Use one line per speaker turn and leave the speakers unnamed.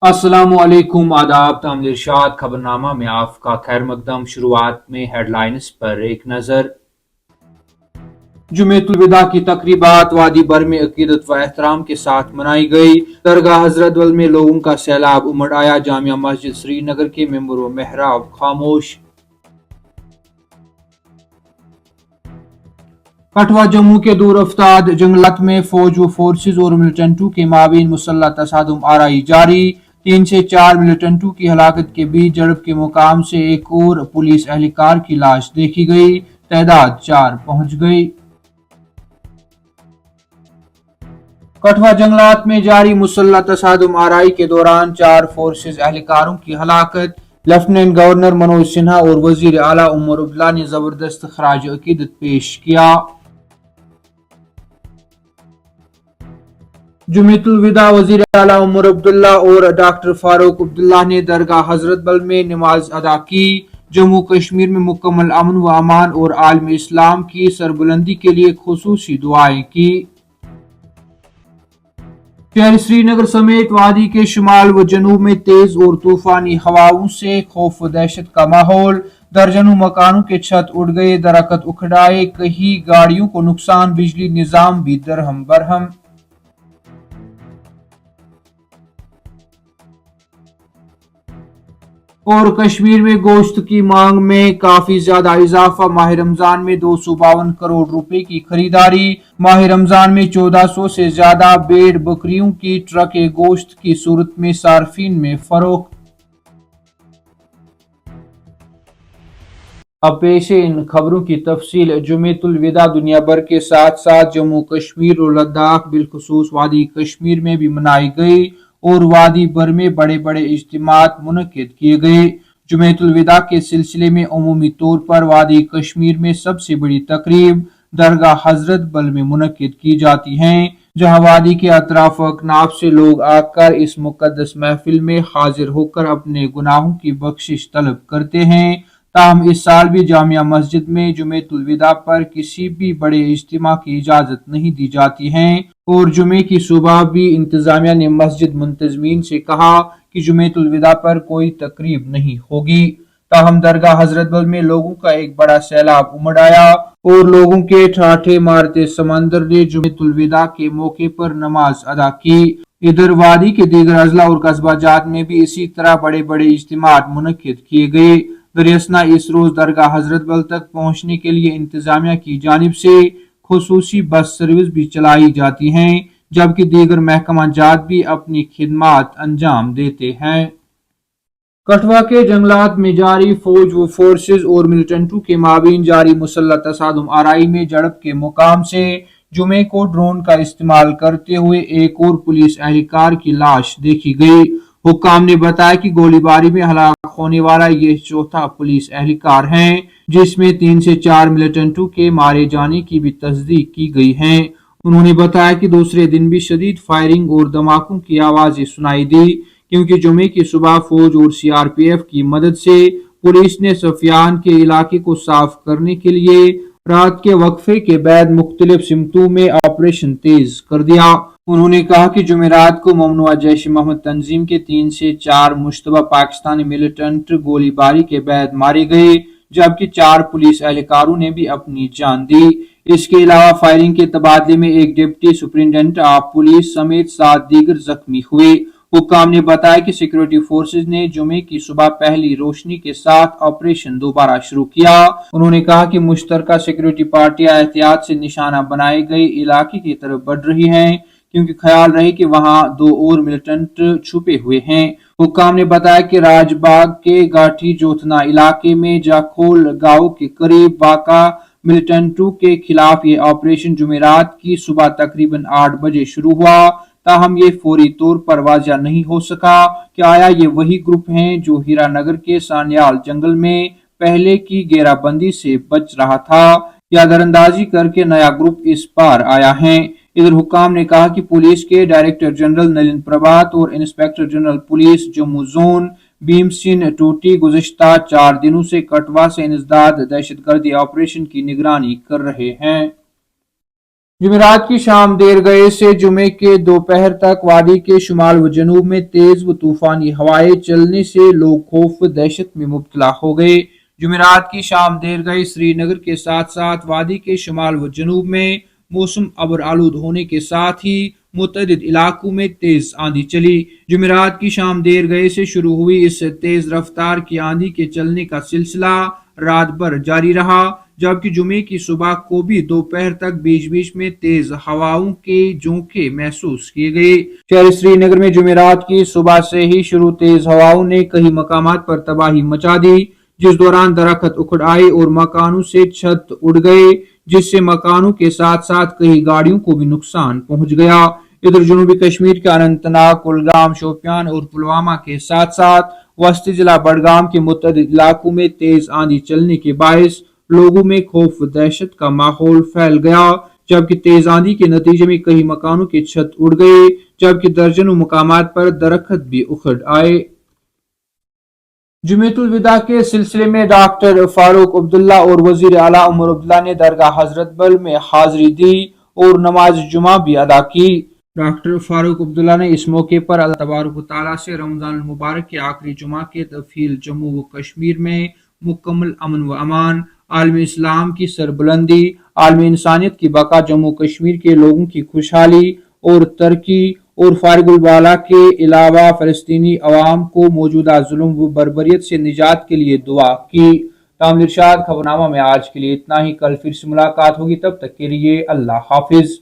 अस्सलामुअलैकुम आदाब तामिल इरशाद खबरनामा में आपका खैर मकदम। शुरुआत में हेडलाइंस पर एक नजर। जुमेतुल विदा की तकरीबात वादी भर में अकीदत व एहतराम के साथ मनाई गई। दरगाह हजरत बल में लोगों का सैलाब उमड़ आया। जामिया मस्जिद श्रीनगर के मेंबर व मेहराब खामोश। कठवा जम्मू के दूर अफ्ताद जंगलात में फौज व फोर्सेज और मिलिटेंटों के माबीन मुसल्लह तसादुम आराई जारी। 3 से 4 मिलिटेंटों की हलाकत के बीच झड़प के मुकाम से एक और पुलिस एहलकार की लाश देखी गई। तादाद 4 पहुंच गई। कठवा जंगलात में जारी मुसल्लह तसादुम आराई के दौरान 4 फोर्सेज एहलकारों की हलाकत। लेफ्टिनेंट गवर्नर मनोज सिन्हा और वजीर आला उमर अब्दुल्ला ने जबरदस्त खराज अकीदत पेश किया। जुमेतुल विदा वजीर आला उमर अब्दुल्ला और डॉक्टर फारूक अब्दुल्ला ने दरगाह हजरत बल में नमाज अदा की। जम्मू कश्मीर में मुकम्मल अमन व अमान और आलम इस्लाम की सरबुलंदी के लिए खुसूसी दुआएं की। शहर श्रीनगर समेत वादी के शुमाल व जनूब में तेज और तूफानी हवाओं से खौफ व दहशत का माहौल। दर्जनों मकानों के छत उड़ गए, दरख्त उखड़ाए, कई गाड़ियों को नुकसान, बिजली निजाम भी दरहम बरहम। और कश्मीर में गोश्त की मांग में काफी ज्यादा इजाफा। माह रमजान में 252 करोड़ रुपए की खरीदारी। माह रमजान में 1400 से ज्यादा भेड़ बकरियों की ट्रक गोश्त की सूरत में सार्फिन में फरोख्त। अब पेश है इन खबरों की तफसील। जुमेतुल विदा दुनिया भर के साथ साथ जम्मू कश्मीर और लद्दाख बिलखुसूस वादी कश्मीर में भी मनाई गई और वादी भर में बड़े बड़े इज्तिमात मुनक्किद किए गए। जुमेतुल विदा के सिलसिले में अमूमी तौर पर वादी कश्मीर में सबसे बड़ी तकरीब दरगाह हजरत बल में मुनक्किद की जाती हैं, जहां वादी के अतराफ अकनाफ से लोग आकर इस मुकद्दस महफिल में हाजिर होकर अपने गुनाहों की बख्शिश तलब करते हैं। ताहम इस साल भी जामिया मस्जिद में जुमेतुल विदा पर किसी भी बड़े इज्तिमा की इजाजत नहीं दी जाती है और जुमे की सुबह भी इंतजामिया ने मस्जिद मुंतजमीन से कहा कि जुमेतुल विदा पर कोई तकरीब नहीं होगी। ताहम दरगाह हजरत बल में लोगों का एक बड़ा सैलाब उमड़ आया और लोगों के ठाठे मारते समंदर ने जुमेतुल विदा के मौके पर नमाज अदा की। इधर वादी के दीगर अजला और कस्बा जात में भी इसी तरह बड़े बड़े इज्तिमात मुनक्किद किए गए। दरियासना इस रोज दरगाह हजरत बल तक पहुंचने के लिए इंतजामिया की जानिब से खुसूसी बस सर्विस भी चलाई जाती हैं, जबकि दीगर महकमा जात भी अपनी खिदमात अंजाम देते हैं। कठवा के जंगलात में जारी फौज व फोर्सेज और मिलिटेंटों के माबीन जारी मुसल्लह तसादुम आराई में झड़प के मुकाम से जुमे को ड्रोन का इस्तेमाल करते हुए एक और पुलिस एहलकार की लाश देखी गई। हुक्काम ने बताया कि गोलीबारी में हलाक होने वाला ये चौथा पुलिस एहलकार है, जिसमें 3 से 4 मिलिटेंटों के मारे जाने की भी तस्दीक की गई है। उन्होंने बताया कि दूसरे दिन भी शदीद फायरिंग और धमाकों की आवाजें सुनाई दी, क्योंकि जुमे की सुबह फौज और सीआरपीएफ की मदद से पुलिस ने सफियान के इलाके को साफ करने के लिए रात के वक्फे के बाद मुख्तलिफ सिमतों में ऑपरेशन तेज कर दिया। उन्होंने कहा कि जुमेरात को ममनुआ जैश मोहम्मद तंजीम के 3 से 4 मुश्तबा पाकिस्तानी मिलिटेंट गोलीबारी के बाद मारे गए, जबकि 4 पुलिस एहलकारों ने भी अपनी जान दी। इसके अलावा फायरिंग के तबादले में एक डिप्टी सुपरिटेंडेंट ऑफ पुलिस समेत 7 दीगर जख्मी हुए। हुक्काम ने बताया कि सिक्योरिटी फोर्सेज ने जुमे की सुबह पहली रोशनी के साथ ऑपरेशन दोबारा शुरू किया। उन्होंने कहा कि मुश्तरका सिक्योरिटी पार्टियां एहतियात से निशाना बनाए गए इलाके की तरफ बढ़ रही हैं, क्योंकि ख्याल रहे कि वहां 2 और मिलिटेंट छुपे हुए हैं। हुक्काम ने बताया कि राजबाग के गाठी जोतना इलाके में जाखोल गांव के करीब वाका मिलिटेंटों के खिलाफ ये ऑपरेशन जुमेरात की सुबह तकरीबन 8 बजे शुरू हुआ। ताहम ये फौरी तौर पर वाज़ह नहीं हो सका कि आया ये वही ग्रुप हैं जो हीरानगर के सान्याल जंगल में पहले की घेराबंदी से बच रहा था, या दरअंदाजी करके नया ग्रुप इस पार आया है। इधर हुक्काम ने कहा कि पुलिस के डायरेक्टर जनरल नलिन प्रभात और inspector general police Jammu zone Bhim Singh टूटी गुज़िश्ता 4 दिनों से कठवा से इंसदाद दहशतगर्दी ऑपरेशन की निगरानी कर रहे हैं। जुमेरात की शाम देर गए से जुमे के दोपहर तक वादी के शुमाल व जनूब में तेज व तूफानी हवाएं चलने से लोग खौफ व दहशत में मुब्तला हो गए। जुमेरात की शाम देर गए श्रीनगर के साथ साथ वादी के शुमाल व जनूब में मौसम अबर आलूद होने के साथ ही मुतअद्दिद इलाकों में तेज आंधी चली। जुमेरात की शाम देर गए से शुरू हुई इस तेज रफ्तार की आंधी के चलने का सिलसिला रात भर जारी रहा, जबकि जुमे की सुबह को भी दोपहर तक बीच बीच में तेज हवाओं के झोंके महसूस किए गए। शहर श्रीनगर में जुमेरात की सुबह से ही शुरू तेज हवाओं ने कई मकामात पर तबाही मचा दी, जिस दौरान दरख्त उखड़ आए और मकानों से छत उड़ गए, जिससे मकानों के साथ साथ कई गाड़ियों को भी नुकसान पहुंच गया। इधर जनूबी कश्मीर के अनंतनाग, कुलगाम, शोपियान और पुलवामा के साथ साथ वस्ती जिला बडगाम के मुतअद्दिद इलाकों में तेज आंधी चलने के बायस लोगों में खौफ व दहशत का माहौल फैल गया, जबकि तेज आंधी के नतीजे में कई मकानों के छत उड़ गए, जबकि दर्जनों मकामात पर दरख्त भी उखड़ आए। जुमेतुल विदा के सिलसिले में डॉक्टर फारूक अब्दुल्ला और वजीर आला उमर अब्दुल्ला ने दरगाह हजरत बल में हाजिरी दी और नमाज जुमा भी अदा की। डॉक्टर फारूक अब्दुल्ला ने इस मौके पर अल्लाह तबारक व तआला से रमजान मुबारक के आखिरी जुमा के तफील जम्मू व कश्मीर में मुकम्मल अमन व अमान, आलम इस्लाम की सरबुलंदी, आलम इंसानियत की बका, जम्मू कश्मीर के लोगों की खुशहाली और तरक्की और फारिगुल बाला के अलावा फ़लस्तीनी अवाम को मौजूदा जुल्म व बर्बरियत से निजात के लिए दुआ की। तामिल इरशाद खबरनामा में आज के लिए इतना ही। कल फिर से मुलाकात होगी, तब तक के लिए अल्लाह हाफिज।